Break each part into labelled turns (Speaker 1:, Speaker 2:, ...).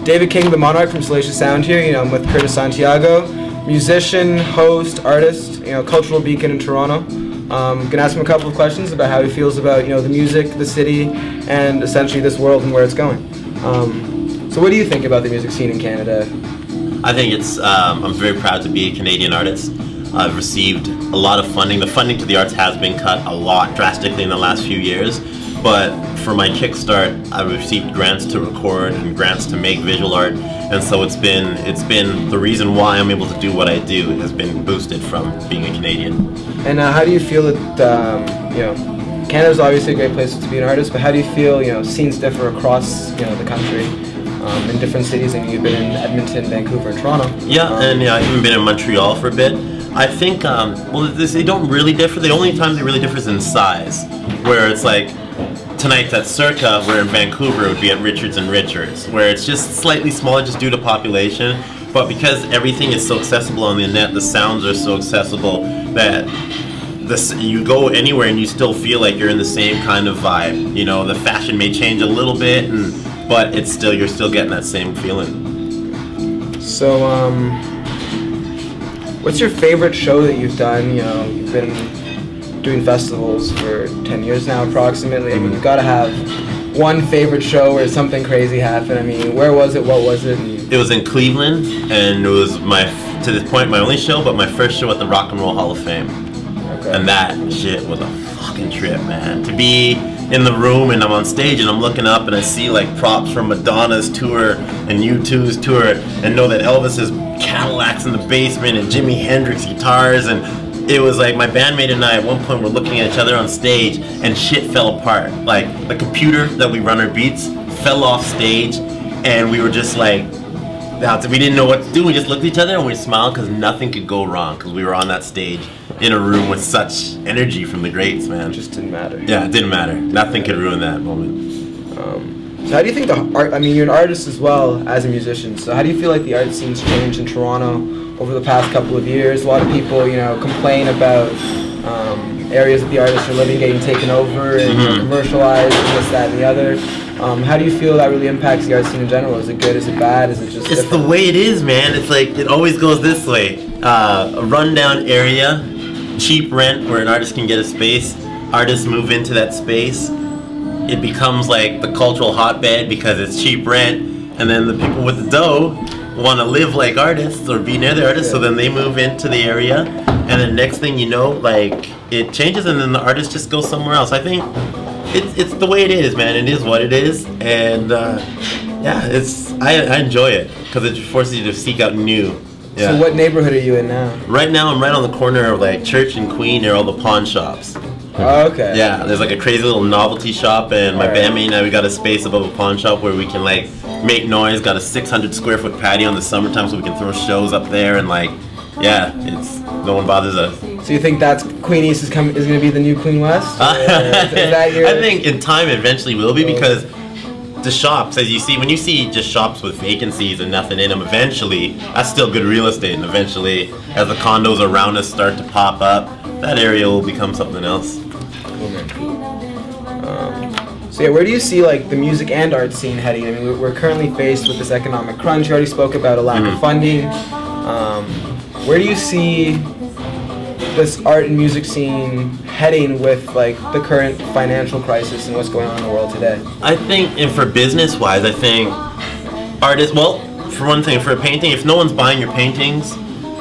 Speaker 1: David King, the Monarch from Salacious Sound here. I'm with Curtis Santiago, musician, host, artist, cultural beacon in Toronto. Gonna ask him a couple of questions about how he feels about the music, the city, and essentially this world and where it's going. So what do you think about the music scene in Canada?
Speaker 2: I think it's, I'm very proud to be a Canadian artist. I've received a lot of funding. The funding to the arts has been cut a lot drastically in the last few years. But for my kickstart, I've received grants to record and grants to make visual art, and so it's been the reason why I'm able to do what I do. It has been boosted from being a Canadian.
Speaker 1: And how do you feel that Canada's obviously a great place to be an artist, but how do you feel scenes differ across the country in different cities? And you've been in Edmonton, Vancouver, and Toronto.
Speaker 2: Yeah, and I've even been in Montreal for a bit. I think they don't really differ. The only time they really differ is in size, where it's like, tonight's at Circa, where in Vancouver it would be at Richards and Richards, where it's just slightly smaller just due to population, but because everything is so accessible on the net, the sounds are so accessible that you go anywhere and you still feel like you're in the same kind of vibe. The fashion may change a little bit, but you're still getting that same feeling.
Speaker 1: So, what's your favorite show that you've done? You've been doing festivals for 10 years now approximately. I mean, you've got to have one favorite show where something crazy happened. I mean, where was it? What was it?
Speaker 2: It was in Cleveland, and it was to this point, my only show, but my first show at the Rock and Roll Hall of Fame. Okay. And that shit was a fucking trip, man. To be in the room and I'm on stage and I'm looking up and I see like props from Madonna's tour and U2's tour, and know that Elvis's Cadillacs in the basement and Jimi Hendrix guitars, and it was like my bandmate and I at one point were looking at each other on stage and shit fell apart. Like the computer that we run our beats fell off stage, and we were just like, we didn't know what to do. We just looked at each other and we smiled because nothing could go wrong, because we were on that stage in a room with such energy from the greats, man.
Speaker 1: It just didn't matter.
Speaker 2: Yeah, it didn't matter. Nothing could ruin that moment.
Speaker 1: So how do you think the art, I mean, you're an artist as well as a musician, so how do you feel like the art scene's changed in Toronto over the past couple of years? A lot of people, complain about areas that the artists are living getting taken over and commercialized and this, that, and the other. How do you feel that really impacts the art scene in general? Is it good? Is it bad? Is it just
Speaker 2: It's different? The way it is, man. It's like, it always goes this way. A rundown area, cheap rent where an artist can get a space. Artists move into that space. It becomes like the cultural hotbed because it's cheap rent, and then the people with the dough want to live like artists or be near the artists, so then they move into the area, and then next thing you know, like, it changes, and then the artist just goes somewhere else. I think it's the way it is, man. It is what it is, and yeah, I enjoy it because it forces you to seek out new. Yeah.
Speaker 1: So what neighborhood are you in now?
Speaker 2: Right now I'm right on the corner of like Church and Queen near all the pawn shops.
Speaker 1: Oh, okay.
Speaker 2: Yeah, there's like a crazy little novelty shop, and my bandmate and I, we got a space above a pawn shop where we can like make noise. Got a 600 square foot patio in the summertime, so we can throw shows up there, and like, yeah, no one bothers us.
Speaker 1: So you think that's Queen East is going to be the new Queen West? Is that your...
Speaker 2: I think in time it eventually will be, because the shops, as you see, when you see just shops with vacancies and nothing in them, eventually that's still good real estate, and eventually as the condos around us start to pop up, that area will become something else.
Speaker 1: So yeah, where do you see like the music and art scene heading? I mean, we're currently faced with this economic crunch. You already spoke about a lack of funding. Where do you see this art and music scene heading with like the current financial crisis and what's going on in the world today?
Speaker 2: I think, and for business-wise, I think artists, well, for one thing, for a painting, if no one's buying your paintings,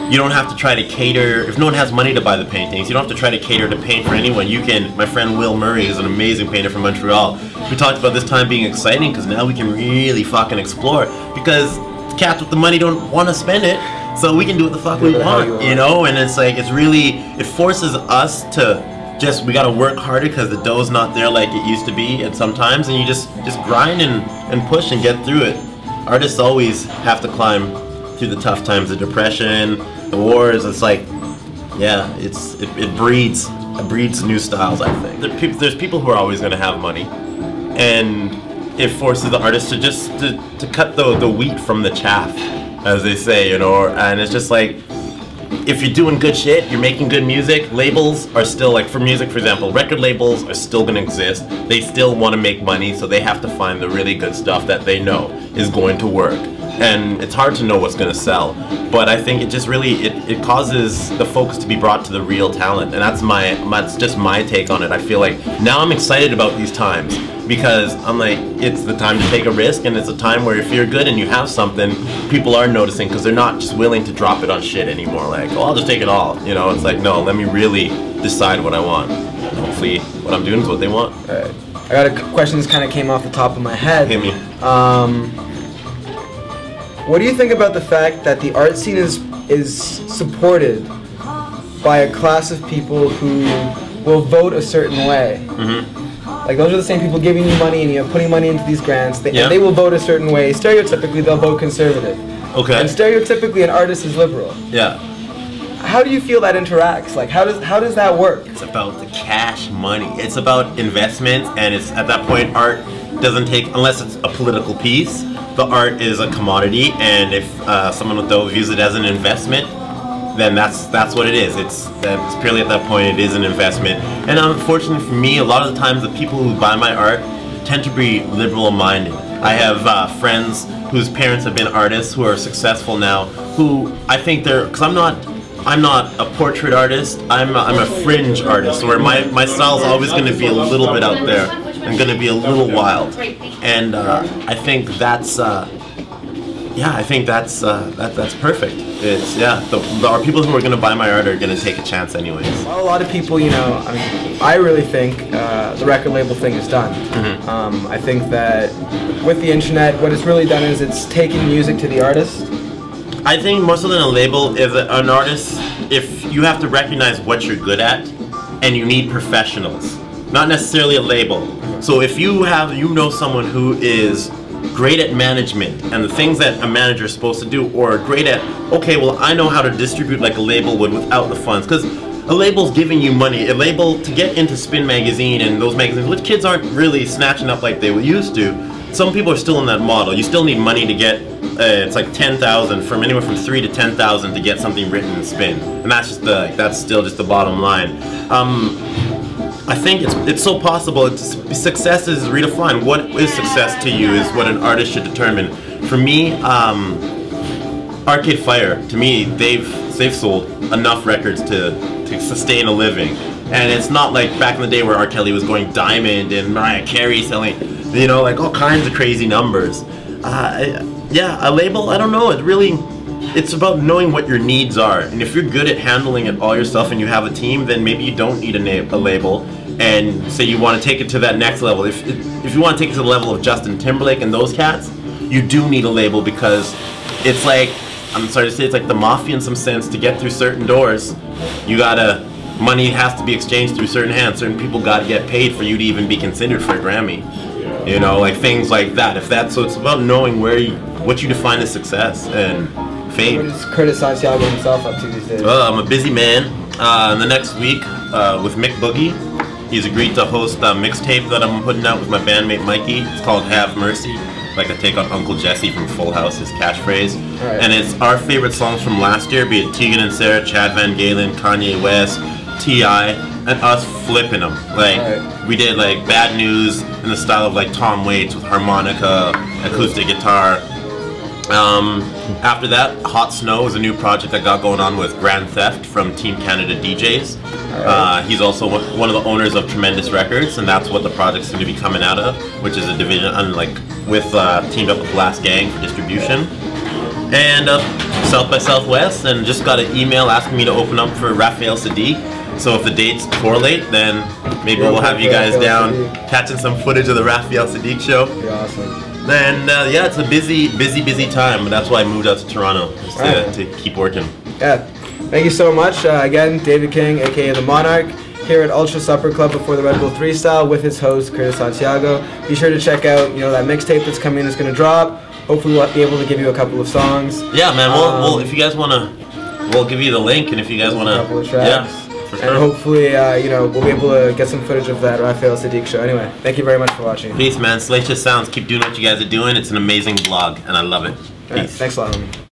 Speaker 2: you don't have to try to cater. If no one has money to buy the paintings, you don't have to try to cater to paint for anyone. You can, my friend Will Murray is an amazing painter from Montreal. We talked about this time being exciting because now we can really fucking explore, because cats with the money don't want to spend it, so we can do what the fuck we want, and it's like, it forces us to we gotta work harder because the dough's not there like it used to be, and sometimes, and you just grind and push and get through it. Artists always have to climb through the tough times, the depression, the wars. It's like, yeah, it breeds new styles, I think. There's people who are always going to have money, and it forces the artist to just to cut the wheat from the chaff, as they say, and it's just like, if you're doing good shit, you're making good music, labels are still, like for music for example, record labels are still going to exist. They still want to make money, so they have to find the really good stuff that they know is going to work. And it's hard to know what's going to sell, but I think it just really it causes the focus to be brought to the real talent, and that's just my take on it. I feel like now I'm excited about these times because I'm like, it's the time to take a risk, and it's a time where if you're good and you have something, people are noticing because they're not just willing to drop it on shit anymore. Like, oh, I'll just take it all. You know, it's like, no, let me really decide what I want. And hopefully, what I'm doing is what they want.
Speaker 1: All right. I got a question that kind of came off the top of my head.
Speaker 2: Hit me.
Speaker 1: What do you think about the fact that the art scene is supported by a class of people who will vote a certain way? Like, those are the same people giving you money and you're putting money into these grants, and they will vote a certain way. Stereotypically, they'll vote conservative.
Speaker 2: Okay.
Speaker 1: And stereotypically, an artist is liberal.
Speaker 2: Yeah.
Speaker 1: How do you feel that interacts? Like, how does that work?
Speaker 2: It's about the cash money. It's about investment, and it's at that point, art doesn't take, unless it's a political piece, the art is a commodity, and if someone though views it as an investment, then that's what it is. It's purely at that point it is an investment. And unfortunately for me, a lot of the times the people who buy my art tend to be liberal minded. I have friends whose parents have been artists who are successful now, who I think they're, because I'm not a portrait artist, I'm a fringe artist, where my style is always going to be a little bit out there and going to be a little wild. And I think that's that's perfect. It's the people who are going to buy my art are going to take a chance anyways.
Speaker 1: Well, a lot of people, you know, I really think the record label thing is done. I think that with the internet, what it's really done is it's taken music to the artist.
Speaker 2: I think more so than a label, is an artist, if you have to recognize what you're good at, and you need professionals, not necessarily a label. So if you know someone who is great at management and the things that a manager is supposed to do, or great at, okay, well, I know how to distribute like a label would without the funds, because a label's giving you money. A label, to get into Spin Magazine and those magazines, which kids aren't really snatching up like they used to, some people are still in that model. You still need money to get, it's like 10,000, from anywhere from 3 to 10,000 to get something written in Spin, and that's still just the bottom line. I think it's so possible. Success is redefined. What is success to you is what an artist should determine. For me, Arcade Fire, to me, they've sold enough records to sustain a living. And it's not like back in the day where R. Kelly was going diamond and Mariah Carey selling, you know, like all kinds of crazy numbers. Yeah, a label, I don't know, it's about knowing what your needs are. And if you're good at handling it all yourself and you have a team, then maybe you don't need a label. And say you want to take it to that next level. If you want to take it to the level of Justin Timberlake and those cats, you do need a label, because it's like, I'm sorry to say, it's like the mafia in some sense. To get through certain doors, money has to be exchanged through certain hands. Certain people gotta get paid for you to even be considered for a Grammy. You know, like things like that. So it's about knowing what you define as success and fame.
Speaker 1: What is Curtis Santiago himself up to these days?
Speaker 2: Well, I'm a busy man. In the next week, with Mick Boogie, he's agreed to host a mixtape that I'm putting out with my bandmate Mikey. It's called Have Mercy. Like I take on Uncle Jesse from Full House, his catchphrase. Right. And it's our favorite songs from last year, be it Tegan and Sarah, Chad Van Galen, Kanye West, T.I., and us flipping them. Like, we did like Bad News in the style of like Tom Waits with harmonica, acoustic guitar. After that, Hot Snow is a new project I got going on with Grand Theft from Team Canada DJs. He's also one of the owners of Tremendous Records, and that's what the project's going to be coming out of, which is a division teamed up with Last Gang for distribution. And South by Southwest, and just got an email asking me to open up for Raphael Sadiq. So if the dates correlate, then maybe we'll have you guys down catching some footage of the Raphael Sadiq show.
Speaker 1: Be awesome.
Speaker 2: And yeah, it's a busy time, but that's why I moved out to Toronto, to keep working. Yeah.
Speaker 1: Thank you so much. Again, David King, aka The Monarch, here at Ultra Supper Club before the Red Bull 3 Style with his host, Curtis Santiago. Be sure to check out, that mixtape that's coming that's going to drop. Hopefully we'll be able to give you a couple of songs.
Speaker 2: Yeah, man. We'll if you guys want to, we'll give you the link, and if you guys want to,
Speaker 1: a couple of tracks.
Speaker 2: Yeah. For sure.
Speaker 1: And hopefully, we'll be able to get some footage of that Raphael Sadiq show. Anyway, thank you very much for watching.
Speaker 2: Peace, man. Salacious Sounds. Keep doing what you guys are doing. It's an amazing vlog, and I love it. Peace.
Speaker 1: Right, thanks a lot, homie.